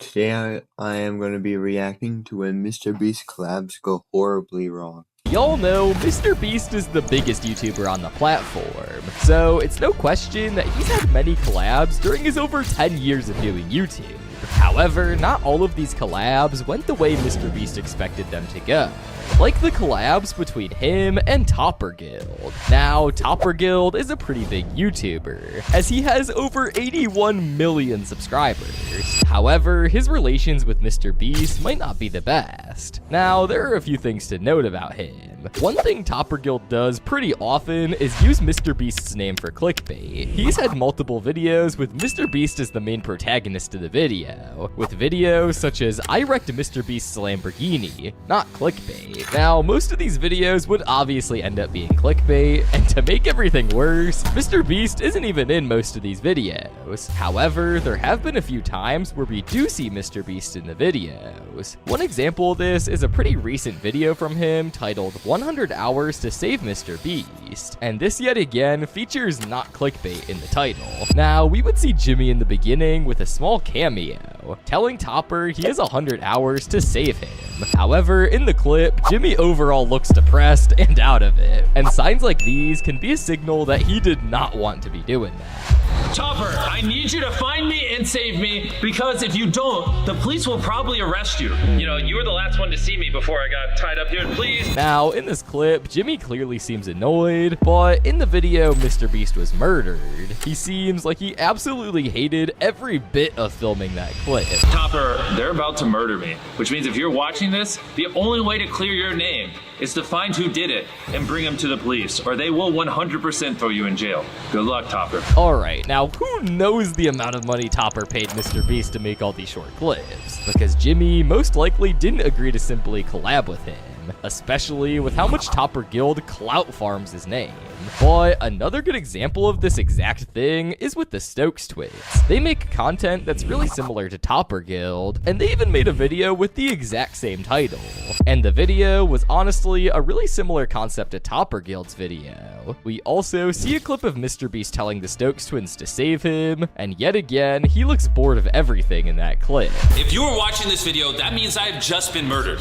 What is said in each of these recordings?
Today I am going to be reacting to when MrBeast collabs go horribly wrong. Y'all know MrBeast is the biggest YouTuber on the platform, so it's no question that he's had many collabs during his over 10 years of doing YouTube. However, not all of these collabs went the way MrBeast expected them to go, like the collabs between him and Topper Guild. Now, Topper Guild is a pretty big YouTuber, as he has over 81 million subscribers. However, his relations with MrBeast might not be the best. Now, there are a few things to note about him. One thing Topper Guild does pretty often is use MrBeast's name for clickbait. He's had multiple videos with MrBeast as the main protagonist of the video, with videos such as I wrecked MrBeast's Lamborghini, not clickbait. Now, most of these videos would obviously end up being clickbait, and to make everything worse, MrBeast isn't even in most of these videos. However, there have been a few times where we do see MrBeast in the videos. One example of this is a pretty recent video from him titled 100 Hours to Save MrBeast, and this yet again features not clickbait in the title. Now, we would see Jimmy in the beginning with a small cameo, telling Topper he has 100 hours to save him. However, in the clip, Jimmy overall looks depressed and out of it, and signs like these can be a signal that he did not want to be doing that. Topper, I need you to find me and save me, because if you don't, the police will probably arrest you. You know, you were the last one to see me before I got tied up here, please. Now, in this clip, Jimmy clearly seems annoyed, but in the video MrBeast was murdered, he seems like he absolutely hated every bit of filming that clip. Topper, they're about to murder me, which means if you're watching this, the only way to clear your name is to find who did it and bring him to the police, or they will 100% throw you in jail. Good luck, Topper. Alright, now who knows the amount of money Topper paid MrBeast to make all these short clips? Because Jimmy most likely didn't agree to simply collab with him, especially with how much Topper Guild clout farms his name. But another good example of this exact thing is with the Stokes twins. They make content that's really similar to Topper Guild, and they even made a video with the exact same title. And the video was honestly a really similar concept to Topper Guild's video. We also see a clip of MrBeast telling the Stokes twins to save him, and yet again, he looks bored of everything in that clip. If you were watching this video, that means I've just been murdered.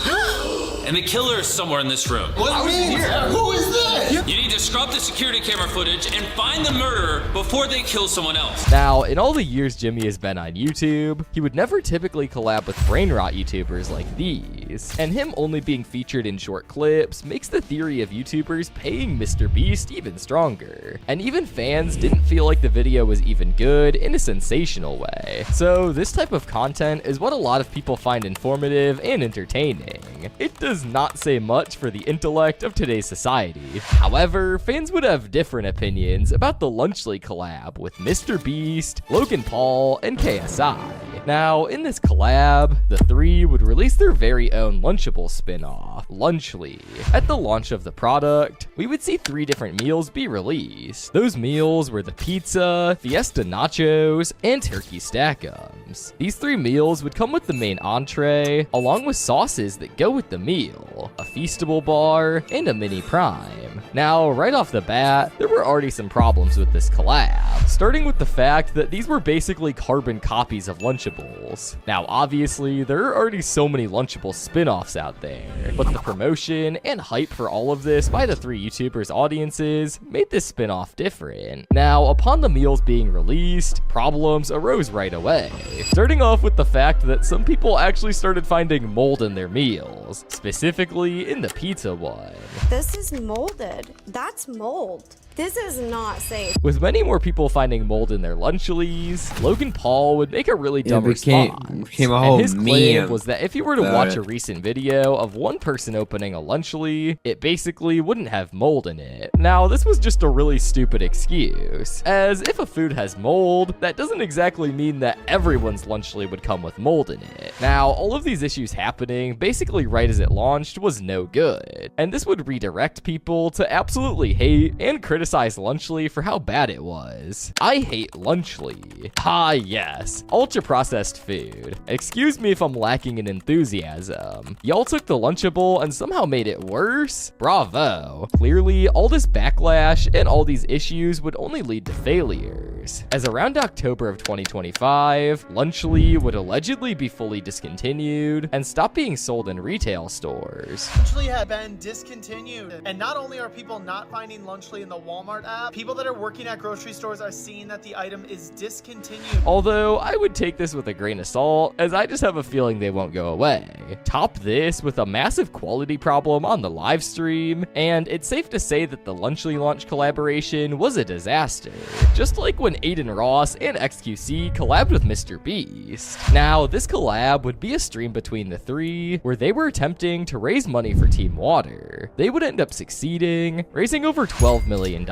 And the killer is somewhere in this room. What do you mean? Who is this? You need to scrub the security camera footage and find the murderer before they kill someone else. Now, in all the years Jimmy has been on YouTube, he would never typically collab with brain rot YouTubers like these, and him only being featured in short clips makes the theory of YouTubers paying MrBeast even stronger. And even fans didn't feel like the video was even good in a sensational way. So this type of content is what a lot of people find informative and entertaining. It does not say much for the intellect of today's society. However, fans would have different opinions about the Lunchly collab with MrBeast, Logan Paul, and KSI. Now, in this collab, the three would release their very own Lunchable spin-off, Lunchly. At the launch of the product, we would see 3 different meals be released. Those meals were the pizza, Fiesta Nachos, and Turkey Stack'ems. These 3 meals would come with the main entree, along with sauces that go with the meal, a Feastable bar, and a mini prime. Now, right off the bat, there were already some problems with this collab, starting with the fact that these were basically carbon copies of Lunchables. Now, obviously, there are already so many Lunchable spin-offs out there, but the promotion and hype for all of this by the 3 YouTubers' audiences made this spin-off different. Now, upon the meals being released, problems arose right away, starting off with the fact that some people actually started finding mold in their meals, specifically in the pizza one. This is molded. That's mold. This is not safe. With many more people finding mold in their Lunchlies, Logan Paul would make a really dumb response. Became a whole and his claim meme was that if you were to watch a recent video of one person opening a Lunchly, it basically wouldn't have mold in it. Now, this was just a really stupid excuse, as if a food has mold, that doesn't exactly mean that everyone's Lunchly would come with mold in it. Now, all of these issues happening basically right as it launched was no good, and this would redirect people to absolutely hate and criticize Lunchly for how bad it was. I hate Lunchly. Ah, yes, ultra-processed food. Excuse me if I'm lacking in enthusiasm. Y'all took the Lunchable and somehow made it worse? Bravo. Clearly, all this backlash and all these issues would only lead to failures. as around October of 2025, Lunchly would allegedly be fully discontinued and stop being sold in retail stores. Lunchly had been discontinued, and not only are people not finding Lunchly in the Walmart app, people that are working at grocery stores are seeing that the item is discontinued. Although I would take this with a grain of salt, as I just have a feeling they won't go away. Top this with a massive quality problem on the live stream, and it's safe to say that the Lunchly launch collaboration was a disaster, just like when Aiden Ross and XQC collabed with MrBeast. Now, this collab would be a stream between the three, where they were attempting to raise money for Team Water. They would end up succeeding, raising over $12 million,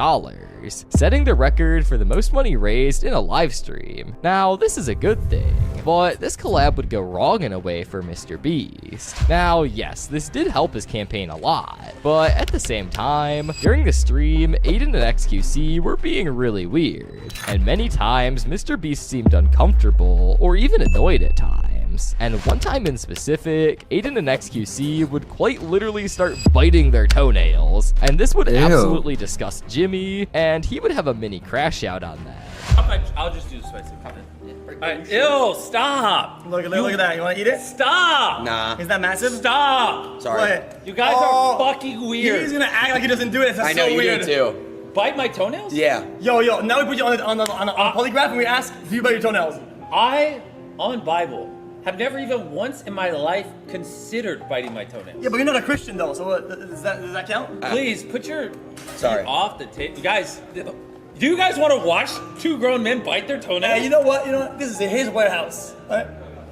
setting the record for the most money raised in a live stream. Now, this is a good thing, but this collab would go wrong in a way for MrBeast. Now, yes, this did help his campaign a lot, but at the same time, during the stream, Aiden and XQC were being really weird, and many times MrBeast seemed uncomfortable or even annoyed at times. And one time in specific, Aiden and XQC would quite literally start biting their toenails, and this would absolutely disgust Jimmy, and he would have a mini crash out on that. I'll just do the spicy comment. Ew, stop! Look at that. You want to eat it? Stop! Nah. Is that massive? Stop! Sorry. What? You guys are fucking weird. He's gonna act like he doesn't do it. That's I know so you weird. do too. Bite my toenails? Yeah. Yo, now we put you on a polygraph and we ask, do you bite your toenails? I, on Bible, have never even once in my life considered biting my toenails. Yeah, but you're not a Christian though, so what, does that count? Please, put your Sorry. feet off the table. Guys, do you guys want to watch two grown men bite their toenails? Hey, you know what? This is his warehouse, right?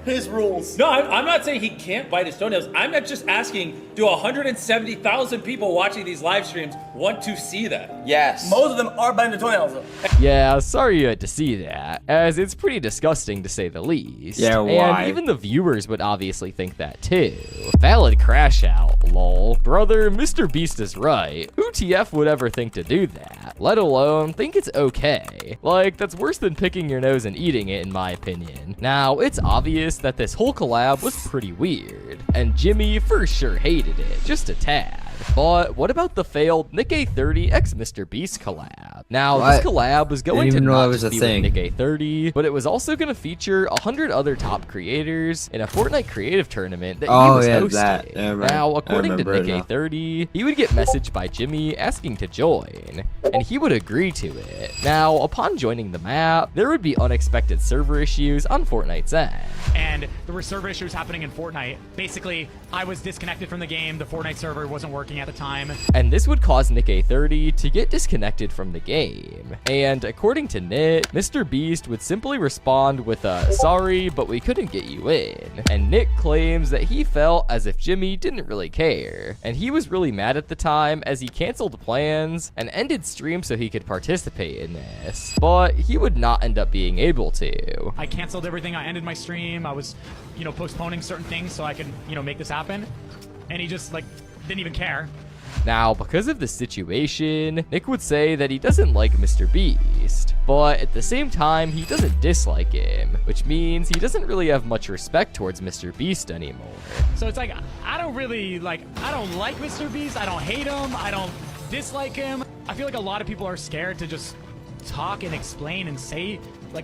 His rules. No, I'm not saying he can't bite his toenails. I'm not just asking, do 170,000 people watching these live streams want to see that? Yes. Most of them are biting their toenails though. Yeah, sorry you had to see that, as it's pretty disgusting to say the least. Yeah, why? And even the viewers would obviously think that too. Valid crash out, lol. Brother, MrBeast is right. Who TF would ever think to do that? Let alone think it's okay. Like, that's worse than picking your nose and eating it in my opinion. Now, it's obvious that this whole collab was pretty weird, and Jimmy for sure hated it, just a tad. But what about the failed Nick A30 x MrBeast collab? Now, this collab was going to not just be with Nick A30, but it was also going to feature 100 other top creators in a Fortnite creative tournament that he was hosting. Now, according to Nick A30, he would get messaged by Jimmy asking to join, and he would agree to it. Now, upon joining the map, there would be unexpected server issues on Fortnite's end. And there were server issues happening in Fortnite. Basically, I was disconnected from the game. The Fortnite server wasn't working at the time. And this would cause Nick A30 to get disconnected from the game. And according to Nick, MrBeast would simply respond with a, "Sorry, but we couldn't get you in." And Nick claims that he felt as if Jimmy didn't really care. And he was really mad at the time as he canceled plans and ended stream so he could participate in this. But he would not end up being able to. I canceled everything. I ended my stream. I was, postponing certain things so I could, make this happen. And he just, didn't even care. Now, because of the situation, Nick would say that he doesn't like MrBeast, but at the same time, he doesn't dislike him, which means he doesn't really have much respect towards MrBeast anymore. So it's like, I don't like MrBeast. I don't hate him. I don't dislike him. I feel like a lot of people are scared to just talk and explain and say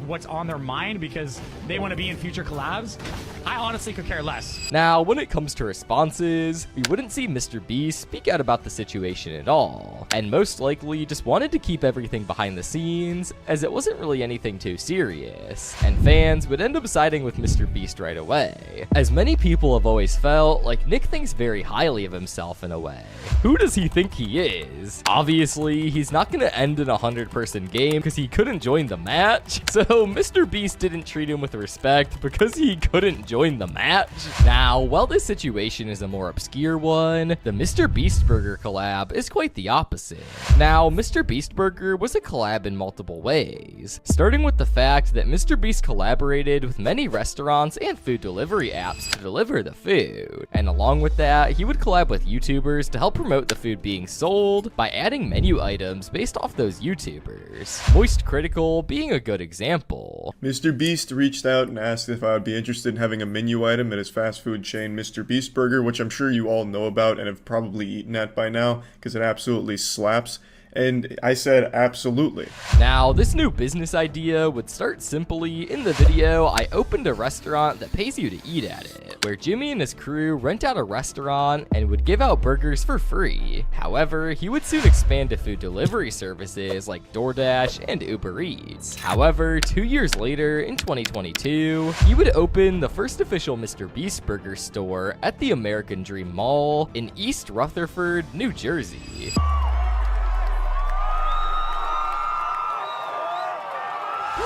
what's on their mind because they want to be in future collabs. I honestly could care less. Now, when it comes to responses, we wouldn't see MrBeast speak out about the situation at all, and most likely just wanted to keep everything behind the scenes, as it wasn't really anything too serious, and fans would end up siding with MrBeast right away, as many people have always felt like Nick thinks very highly of himself in a way. Who does he think he is? Obviously, he's not going to end in a 100-person game because he couldn't join the match, so MrBeast didn't treat him with respect because he couldn't join the match. Now, while this situation is a more obscure one, the MrBeast Burger collab is quite the opposite. Now, MrBeast Burger was a collab in multiple ways, starting with the fact that MrBeast collaborated with many restaurants and food delivery apps to deliver the food, and along with that, he would collab with YouTubers to help promote the food being sold by adding menu items based off those YouTubers. Moist Critical being a good example. MrBeast reached out and asked if I would be interested in having a menu item at his fast food chain MrBeast Burger, which I'm sure you all know about and have probably eaten at by now because it absolutely slaps. And I said, absolutely. Now, this new business idea would start simply. In the video, I opened a restaurant that pays you to eat at it, where Jimmy and his crew rent out a restaurant and would give out burgers for free. However, he would soon expand to food delivery services like DoorDash and Uber Eats. However, 2 years later, in 2022, he would open the first official MrBeast burger store at the American Dream Mall in East Rutherford, New Jersey.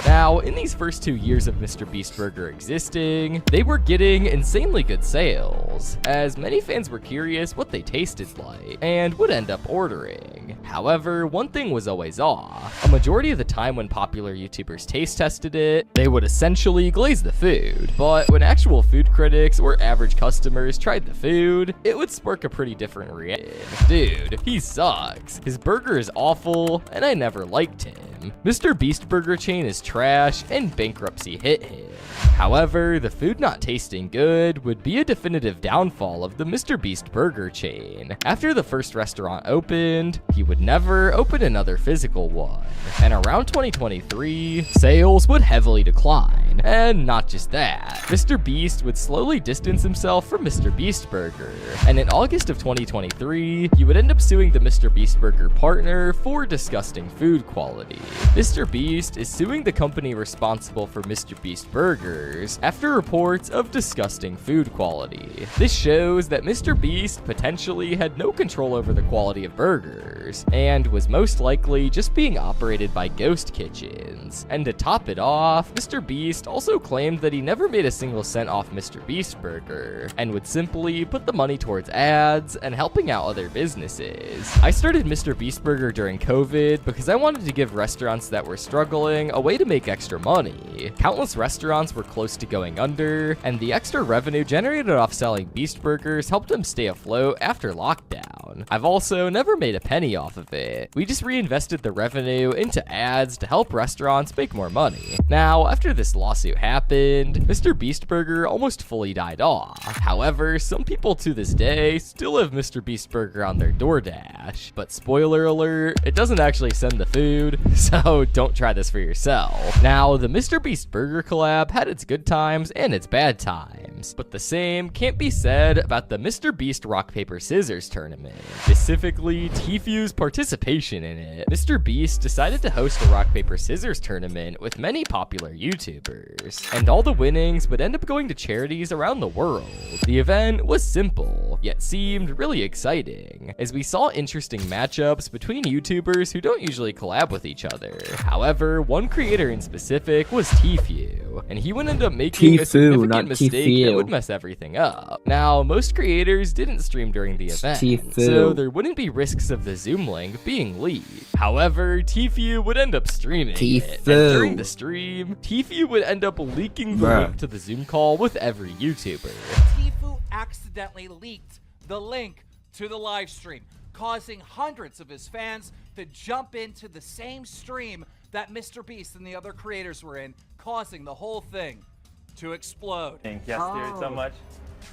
Now, in these first 2 years of MrBeast Burger existing, they were getting insanely good sales, as many fans were curious what they tasted like, and would end up ordering. However, one thing was always off. A majority of the time when popular YouTubers taste tested it, they would essentially glaze the food, but when actual food critics or average customers tried the food, it would spark a pretty different reaction. Dude, he sucks. His burger is awful, and I never liked him. MrBeast Burger chain is trash, and bankruptcy hit him. However, the food not tasting good would be a definitive downfall of the MrBeast Burger chain. After the first restaurant opened, he would never open another physical one. And around 2023, sales would heavily decline. And not just that, MrBeast would slowly distance himself from MrBeast Burger. And in August of 2023, he would end up suing the MrBeast Burger partner for disgusting food quality. MrBeast is suing the company responsible for MrBeast Burgers after reports of disgusting food quality. This shows that MrBeast potentially had no control over the quality of burgers, and was most likely just being operated by ghost kitchens. And to top it off, MrBeast also claimed that he never made a single cent off MrBeast Burger, and would simply put the money towards ads and helping out other businesses. I started MrBeast Burger during COVID because I wanted to give restaurants that were struggling a way to make extra money. Countless restaurants were close to going under, and the extra revenue generated off selling Beast Burgers helped them stay afloat after lockdown. I've also never made a penny off of it. We just reinvested the revenue into ads to help restaurants make more money. Now, after this lawsuit happened, MrBeast Burger almost fully died off. However, some people to this day still have MrBeast Burger on their DoorDash. But spoiler alert, it doesn't actually send the food, so don't try this for yourself. Now, the MrBeast Burger collab had its good times and its bad times, but the same can't be said about the MrBeast Rock Paper Scissors tournament, specifically Tfue's participation in it. MrBeast decided to host a Rock Paper Scissors tournament with many popular YouTubers, and all the winnings would end up going to charities around the world. The event was simple, yet seemed really exciting, as we saw interesting matchups between YouTubers who don't usually collab with each other. However, one creator in specific was Tfue, and he would end up making a significant mistake that would mess everything up. Now, most creators didn't stream during the event, so there wouldn't be risks of the Zoom link being leaked. However, Tfue would end up streaming it, and during the stream, Tfue would end up leaking the link to the Zoom call with every YouTuber. Tfue accidentally leaked the link to the live stream, causing hundreds of his fans to jump into the same stream that MrBeast and the other creators were in, causing the whole thing to explode. Yes, dude, so much.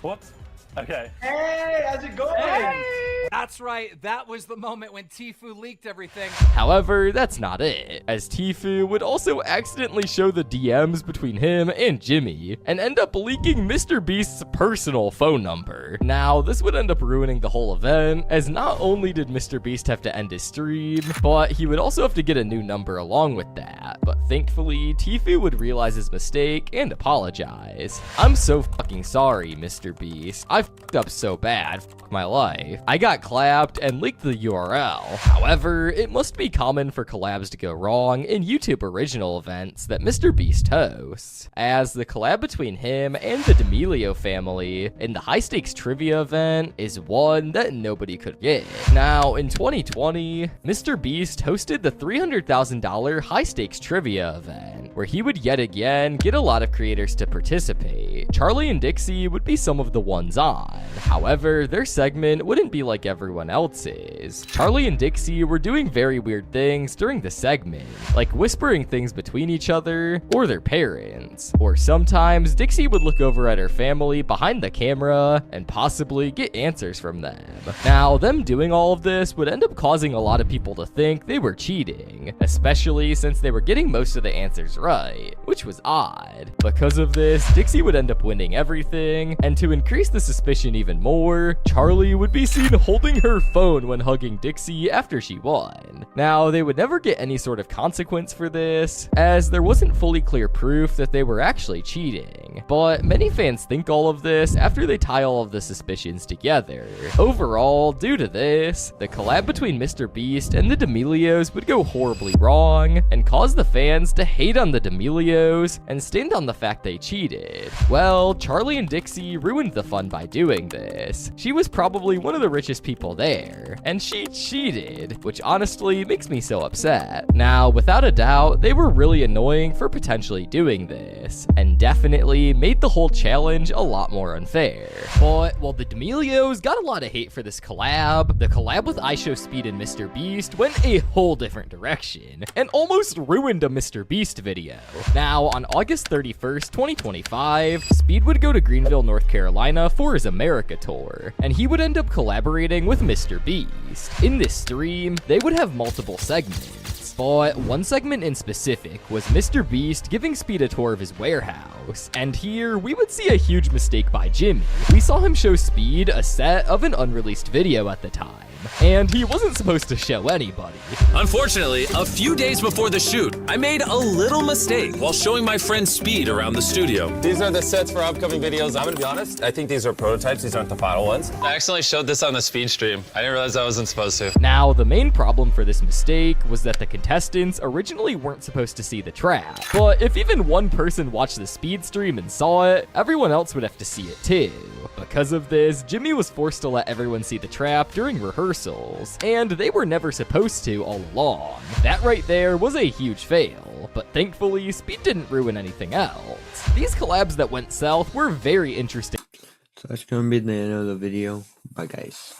Whoops. Okay. Hey, how's it going? Hey! That's right, that was the moment when Tfue leaked everything. However, that's not it, as Tfue would also accidentally show the DMs between him and Jimmy, and end up leaking MrBeast's personal phone number. Now, this would end up ruining the whole event, as not only did MrBeast have to end his stream, but he would also have to get a new number along with that. But thankfully, Tfue would realize his mistake and apologize. I'm so fucking sorry, MrBeast. I fucked up so bad. Fuck my life. I got clapped and leaked the URL. However, it must be common for collabs to go wrong in YouTube original events that MrBeast hosts, as the collab between him and the D'Amelio family in the high stakes trivia event is one that nobody could get. Now, in 2020, MrBeast hosted the $300,000 high stakes trivia event, where he would yet again get a lot of creators to participate. Charlie and Dixie would be some of the ones on. However, their segment wouldn't be like everyone else's. Charlie and Dixie were doing very weird things during the segment, like whispering things between each other or their parents. fans. Or sometimes Dixie would look over at her family behind the camera and possibly get answers from them. Now, them doing all of this would end up causing a lot of people to think they were cheating, especially since they were getting most of the answers right, which was odd. Because of this, Dixie would end up winning everything, and to increase the suspicion even more, Charlie would be seen holding her phone when hugging Dixie after she won. Now, they would never get any sort of consequence for this, as there wasn't fully clear proof that they were actually cheating, but many fans think all of this after they tie all of the suspicions together. Overall, due to this, the collab between MrBeast and the D'Amelios would go horribly wrong, and cause the fans to hate on the D'Amelios and stand on the fact they cheated. Well, Charlie and Dixie ruined the fun by doing this. She was probably one of the richest people there, and she cheated, which honestly makes me so upset. Now, without a doubt, they were really annoying for potentially doing this, and definitely made the whole challenge a lot more unfair. But while the D'Amelios got a lot of hate for this collab, the collab with IShowSpeed and MrBeast went a whole different direction, and almost ruined a MrBeast video. Now, on August 31st, 2025, Speed would go to Greenville, North Carolina for his America tour, and he would end up collaborating with MrBeast. In this stream, they would have multiple segments, but one segment in specific was MrBeast giving Speed a tour of his warehouse, and here we would see a huge mistake by Jimmy. We saw him show Speed a set of an unreleased video at the time, and he wasn't supposed to show anybody. Unfortunately, a few days before the shoot, I made a little mistake while showing my friend Speed around the studio. These are the sets for upcoming videos. I'm gonna be honest, I think these are prototypes, these aren't the final ones. I accidentally showed this on the Speed stream. I didn't realize I wasn't supposed to. Now, the main problem for this mistake was that the contestants originally weren't supposed to see the trap, but if even one person watched the Speed stream and saw it, everyone else would have to see it too. Because of this, Jimmy was forced to let everyone see the trap during rehearsals, and they were never supposed to all along. That right there was a huge fail, but thankfully, Speed didn't ruin anything else. These collabs that went south were very interesting. So that's gonna be the end of the video. Bye guys.